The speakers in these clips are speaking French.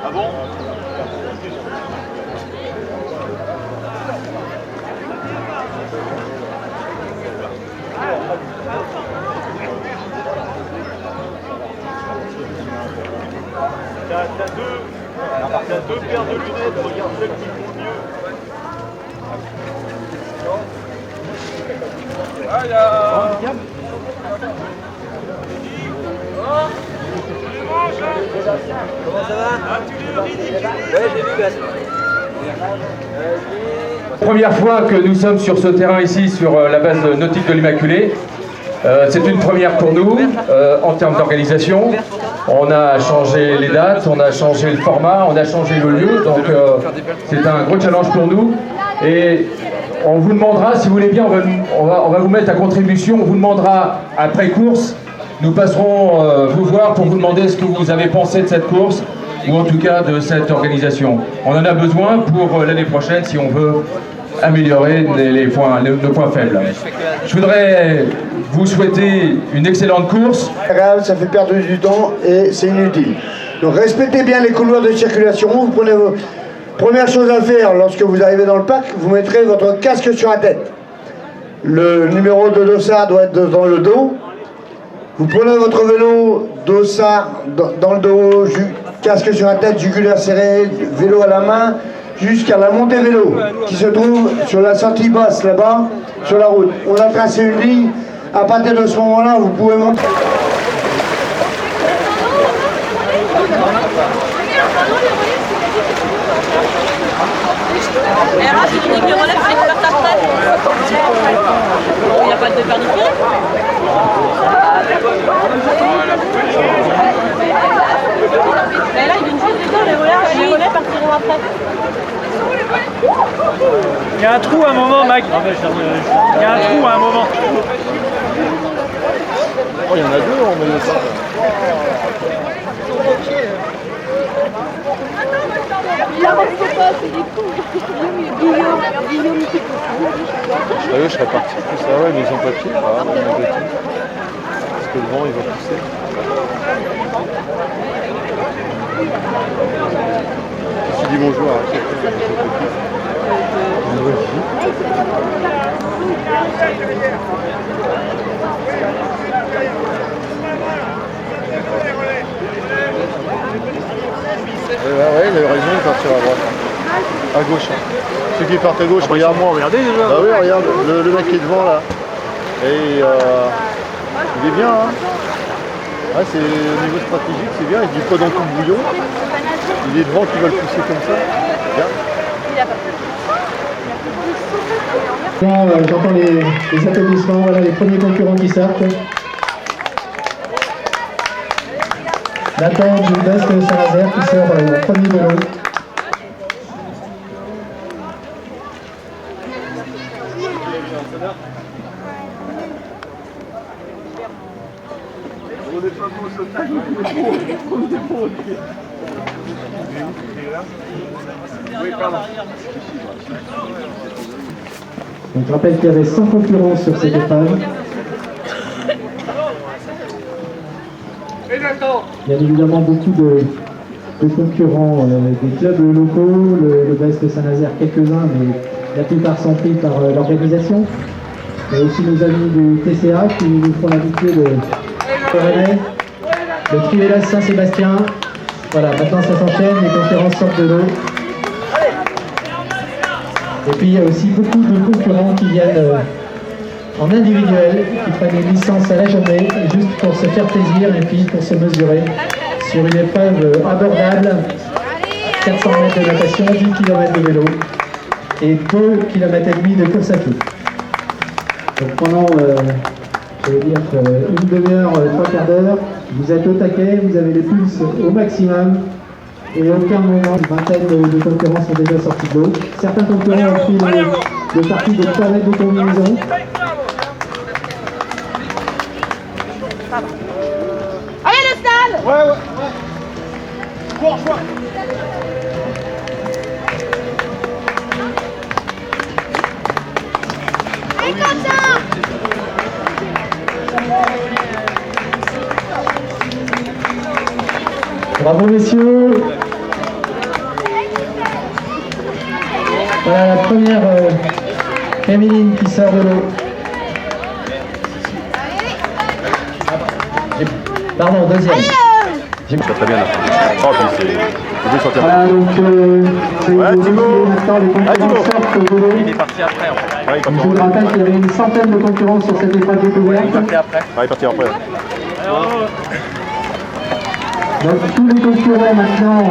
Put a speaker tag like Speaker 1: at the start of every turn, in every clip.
Speaker 1: Ah bon? T'as deux paires de lunettes, regarde celles qui font mieux. Voilà.
Speaker 2: Comment ça va?
Speaker 1: Ah, tu l'es ridicule.
Speaker 2: Ouais, j'ai vu, Gas.
Speaker 3: Première fois que nous sommes sur ce terrain ici, sur la base nautique de l'Immaculée. C'est une première pour nous en termes d'organisation. On a changé les dates, on a changé le format, on a changé le lieu, donc c'est un gros challenge pour nous. Et on vous demandera, si vous voulez bien, on va vous mettre à contribution, on vous demandera après course, nous passerons vous voir pour vous demander ce que vous avez pensé de cette course, ou en tout cas de cette organisation. On en a besoin pour l'année prochaine si on veut améliorer nos points faibles. Je voudrais vous souhaiter une excellente course.
Speaker 4: Ça fait perdre du temps et c'est inutile. Donc respectez bien les couloirs de circulation. Vous prenez vos... Première chose à faire lorsque vous arrivez dans le parc, vous mettrez votre casque sur la tête. Le numéro de dossard doit être dans le dos. Vous prenez votre vélo, dossard dans le dos, casque sur la tête, jugulaire serré, vélo à la main, jusqu'à la montée vélo, qui se trouve sur la sortie basse, là-bas, sur la route. On a tracé une ligne, à partir de ce moment-là, vous pouvez monter.
Speaker 5: RH, il dit que le relais, c'est faire ta retraite. Il n'y a pas de perdition. Mais là, il vient juste de dire les relais partiront après.
Speaker 6: Il y a un trou à un moment, Mac. Il y a un trou à un moment.
Speaker 1: Oh, il y en a deux, on met ça.
Speaker 5: Il avance pas, c'est des coups. Guillaume, qui peut.
Speaker 1: Je serais parti plus ça, ouais, mais ils ont pas de pied. Ah, on a des pieds. Parce que le vent, il va pousser. Tu dis bonjour à quelqu'un. Ouais, il a raison, il part sur la droite. À gauche. Ceux qui partent à gauche, regarde-moi, regardez déjà. Ah oui, regarde, le mec qui est devant là. Et il est bien, hein. Ouais, c'est au niveau stratégique, c'est bien, il dit pas dans tout le bouillon. Il est devant qui va le pousser comme ça. Bien.
Speaker 7: J'entends les applaudissements, voilà les premiers concurrents qui sortent. Nathan Gilbest Saint-Nazaire qui sort au premier vélo. Donc, je rappelle qu'il y avait 100 concurrents sur cette épreuve. Bien évidemment beaucoup de concurrents des clubs locaux, le Best Saint-Nazaire quelques-uns, mais la plupart sont pris par l'organisation. Et aussi nos amis du TCA qui nous font l'habitude de Rennes, de Trivella Saint-Sébastien. Voilà, maintenant ça s'enchaîne, les conférences sortent de l'eau. Et puis il y a aussi beaucoup de concurrents qui viennent en individuel, qui prennent une licence à la journée, juste pour se faire plaisir et puis pour se mesurer sur une épreuve abordable, 400 mètres de natation, 10 km de vélo et 2,5 km de course à pied. Donc pendant, je vais dire, une demi-heure, 3 quarts d'heure, vous êtes au taquet, vous avez les pulses au maximum. Et à aucun moment, une vingtaine de concurrents sont déjà sortis de l'eau. Certains concurrents ont pris le parti de 3 mètres de combinaison.
Speaker 5: Allez le stade.
Speaker 1: Ouais. Joueur.
Speaker 5: Allez Quentin.
Speaker 7: Bravo messieurs. Voilà la première féminine qui sort de l'eau. Pardon, deuxième.
Speaker 1: Ça très bien là. Oh, puis c'est sortir.
Speaker 7: Voilà donc c'est
Speaker 1: Ouais,
Speaker 7: le
Speaker 1: Thibaut.
Speaker 7: maintenant les concurrents sortent de l'eau.
Speaker 6: Il est parti après en fait.
Speaker 1: Ouais, il est
Speaker 7: Je vous rappelle qu'il y avait une centaine de concurrents sur cette épreuve découverte.
Speaker 1: parti après.
Speaker 7: Donc tous les concurrents maintenant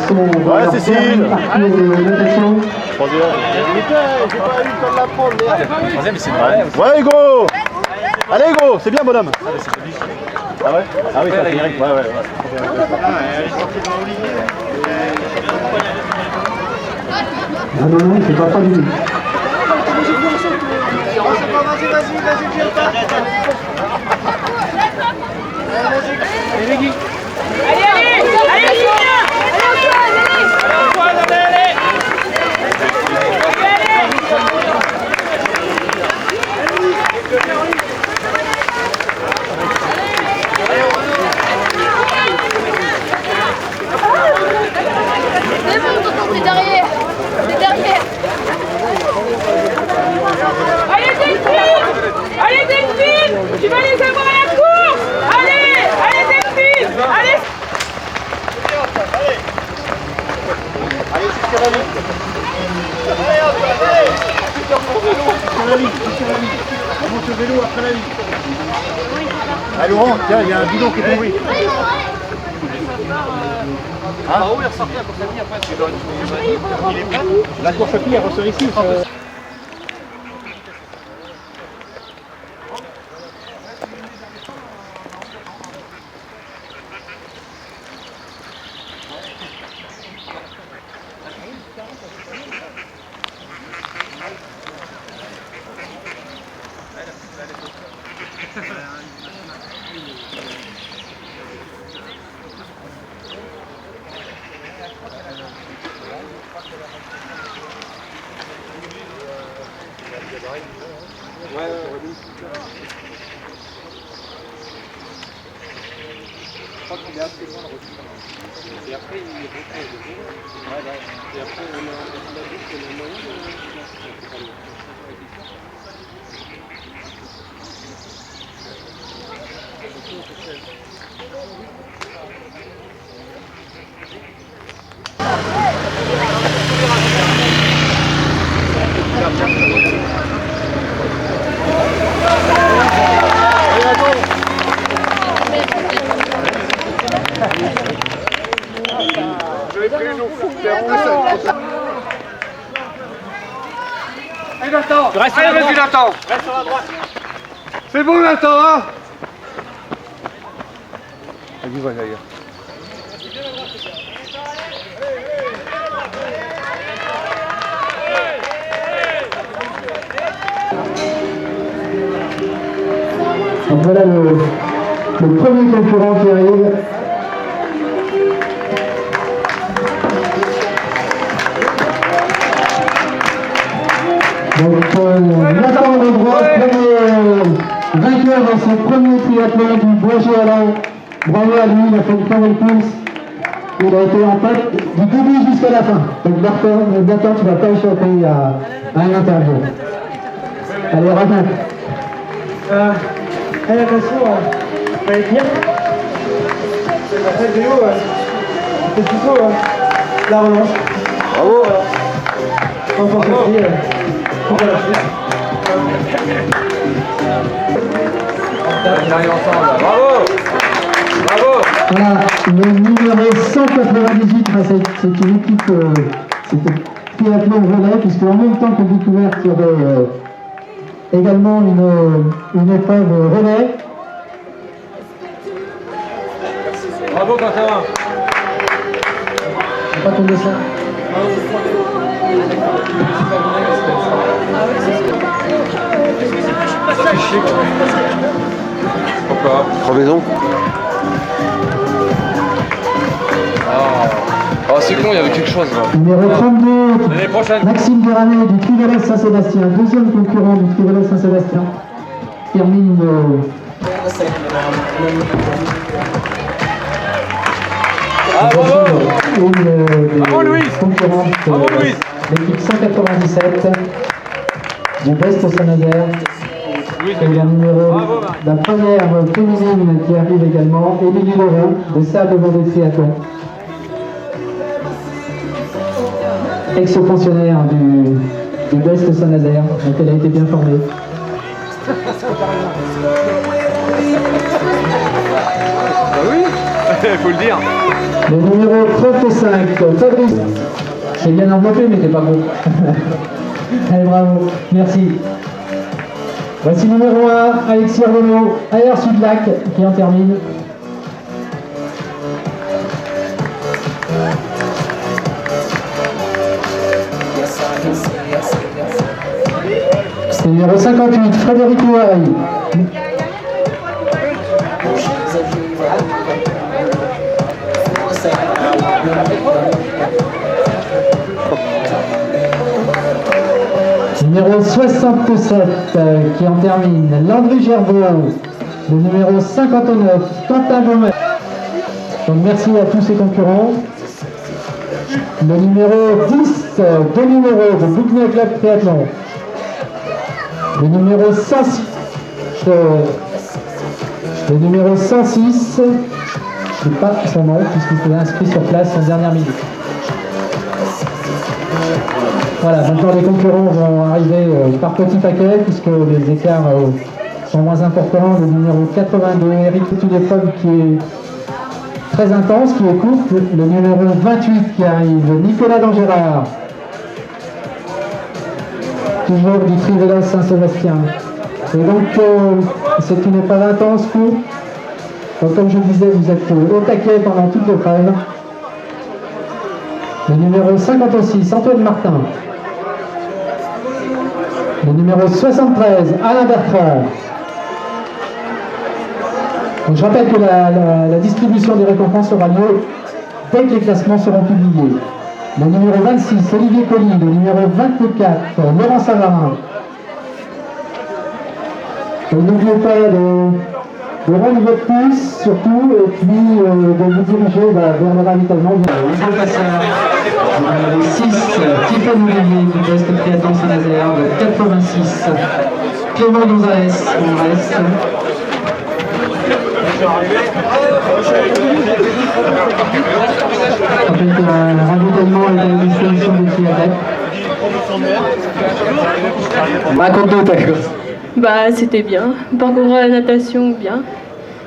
Speaker 7: sont dans
Speaker 1: Ouais,
Speaker 7: leur
Speaker 1: Cécile.
Speaker 7: dernier parcours de natation.
Speaker 1: Troisième. J'ai pas eu le temps de la prendre, merde.
Speaker 6: Troisième, mais c'est vrai.
Speaker 1: Ouais, Hugo. Allez, Hugo, c'est bien, bonhomme. Ah ouais. Ah oui, ça c'est Eric. Ouais.
Speaker 7: Ah non, c'est pas du tout.
Speaker 5: C'est bon, tonton, c'est derrière. C'est derrière. Allez Delphine. Allez Delphine. Tu vas les avoir à la course. Allez Delphine. Allez.
Speaker 1: Allez, jusqu'à la ligne. Allez, hop, allez. Jusqu'à la ligne. On monte le vélo après la ligne. Ah, Laurent, tiens, il y a un bidon qui est tombé. Ah, où il est ressorti la course à pied après? Il est prêt? La course à pied, elle ressort ici.
Speaker 2: Et après, il est rentré de vous. Et après, on a dit que le moyen de...
Speaker 6: Allez, vas-y, Nathan.
Speaker 1: Reste sur la droite.
Speaker 6: C'est bon, Nathan, hein?
Speaker 1: Vas-y, vas-y, les gars.
Speaker 7: Donc voilà le premier concurrent qui arrive. Donc Nathan Lebrock, premier vainqueur dans son premier triathlon du Bois-Géalan. Bravo à lui, il a fait une très belle course. Il a été en tête du début jusqu'à la fin. Donc Nathan, tu vas pas échapper à une interview. Allez, Romain. Attention, ça va être bien. Après le vélo, c'est plutôt la relance.
Speaker 1: Bravo.
Speaker 7: On pense aussi, on va lâcher.
Speaker 3: On arrive ensemble. Bravo. Bravo.
Speaker 7: Voilà, le numéro 198, c'est une équipe, c'était triathlon relais, puisque en même temps que découverte, il y avait également une épreuve relais.
Speaker 3: Bravo, Quentin.
Speaker 7: Je sais pas tomber ça.
Speaker 3: chic. Pourquoi?
Speaker 2: Crevaison.
Speaker 3: Ah, c'est con, il y avait quelque chose là.
Speaker 7: Numéro 32,
Speaker 3: L'année prochaine.
Speaker 7: Maxime Deranet du Trivelos Saint-Sébastien, deuxième concurrent du Trivelos Saint-Sébastien. Termine
Speaker 3: Ah, bravo!
Speaker 7: une des
Speaker 3: Bravo, Louise.
Speaker 7: concurrentes
Speaker 3: Bravo, Louise.
Speaker 7: l'équipe 197 du Best Saint-Nazaire. Et la la première féminine qui arrive également, Émilie Leroux de Sable-Vendée-Triathlon. Ex-pensionnaire du Best Saint-Nazaire, donc elle a été bien formée.
Speaker 3: Bah oui, faut le dire.
Speaker 7: Le numéro 35, Fabrice. C'est bien enveloppé, mais t'es pas bon. Allez, bravo, merci. Voici numéro 1, Alexis Arnaud, AR Sudlac, qui en termine. C'est numéro 58, Frédéric Ouaille. Numéro 67 qui en termine, Landry Gerbeau. Le numéro 59, Quentin Beaumet. Donc merci à tous ces concurrents. Le numéro 10, deux numéros de Bougneux Club Triathlon. Le numéro 106, le numéro 106, je ne sais pas son nom puisqu'il s'est inscrit sur place en dernière minute. Voilà, maintenant les concurrents vont arriver par petit paquet puisque les écarts sont moins importants. Le numéro 82, Eric, c'est une épreuve qui est très intense, qui est courte. Le numéro 28 qui arrive, Nicolas Dangérard, toujours du Trivelos Saint-Sébastien. Et donc c'est une épreuve intense, courte. Donc comme je disais, vous êtes au taquet pendant toute l'épreuve. Le numéro 56, Antoine Martin. Le numéro 73, Alain Bertrand. Donc, je rappelle que la distribution des récompenses aura lieu dès que les classements seront publiés. Le numéro 26, Olivier Colli. Le numéro 24, Laurent Savarin. N'oubliez pas de rendre votre pouce, surtout, et puis de vous diriger vers le ravitaillement. Nouveau passeur, numéro 6, Tiffany Olivier, du Best Triathlon Saint-Nazaire, le 86, Clément Gonzalez, on reste. Je rappelle que le ravitaillement est à la disposition des triathlètes. Raconte-nous ta course.
Speaker 8: Bah c'était bien. Parcours à la natation bien.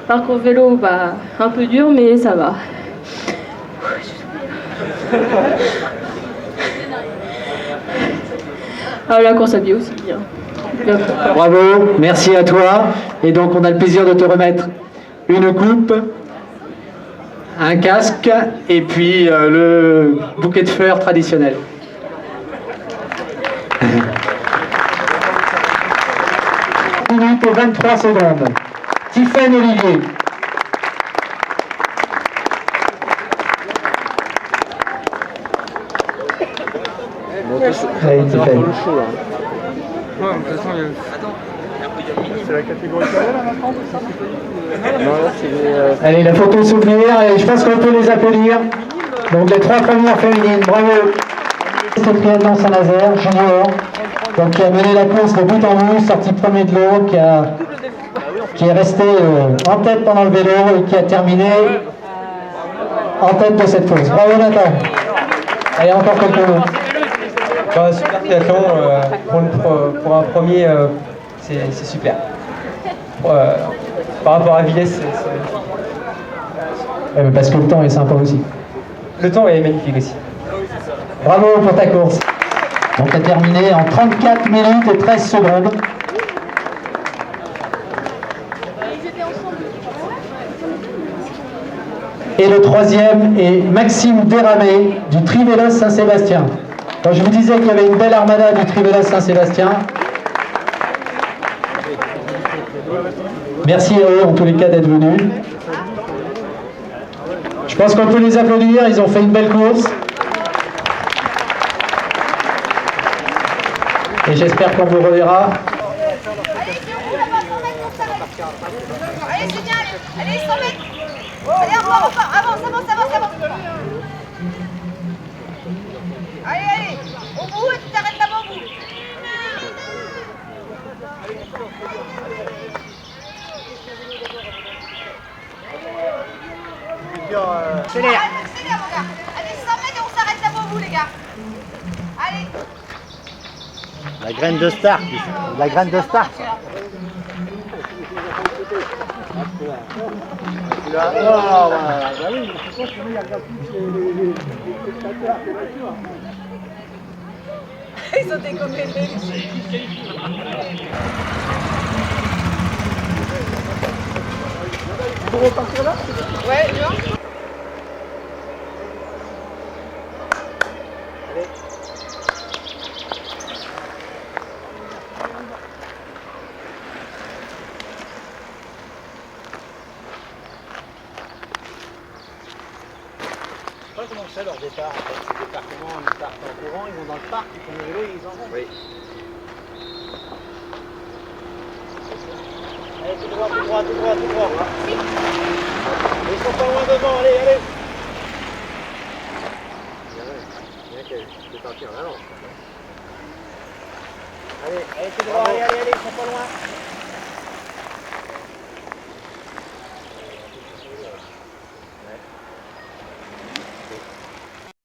Speaker 8: Parcours vélo bah un peu dur mais ça va. Ah, la course à pied aussi bien.
Speaker 7: Bravo, merci à toi. Et donc on a le plaisir de te remettre une coupe, un casque et puis le bouquet de fleurs traditionnel. Minute et 23 secondes. Tiffany Olivier. Allez, Tiffany.
Speaker 6: C'est la catégorie là maintenant?
Speaker 7: Allez, la photo souvenir, et je pense qu'on peut les applaudir. Donc les trois premières féminines, bravo. C'est Triathlon Saint-Nazaire, junior, donc qui a mené la course de bout en bout, sorti premier de l'eau, qui est resté en tête pendant le vélo et qui a terminé en tête de cette course. Bravo Nathan. Allez, encore quelques mots.
Speaker 9: Super triathlon, pour un premier, c'est super. Par rapport à Villers,
Speaker 7: Parce que le temps est sympa aussi.
Speaker 9: le temps est magnifique aussi.
Speaker 7: Bravo pour ta course. Donc tu as terminé en 34 minutes et 13 secondes. Et le troisième est Maxime Deramet du Trivelos Saint-Sébastien. Donc je vous disais qu'il y avait une belle armada du Trivelos Saint-Sébastien. Merci à eux en tous les cas d'être venus. Je pense qu'on peut les applaudir, ils ont fait une belle course. Et j'espère qu'on vous reverra.
Speaker 5: Allez, génial. Allez, 100 mètres. Allez, avance. Allez, au bout et tu t'arrêtes là-bas au bout. Accélère, mon gars. Allez, 100 mètres et on s'arrête là-bas au bout, les gars. Allez.
Speaker 1: La graine de Stark. La graine de Stark.
Speaker 5: Ils ont décommé les.
Speaker 1: Vous repartir là?
Speaker 5: Ouais, tu vois.
Speaker 2: Je sais pas comment c'est leur départ. En fait. Ils départent comment? Ils partent en courant, ils vont dans le parc, ils font le vélo et ils en vont. Oui. Allez, tout droit. Ils sont pas loin devant, allez. Bien que c'est parti en avance. Allez, tout droit, allez, ils sont pas loin.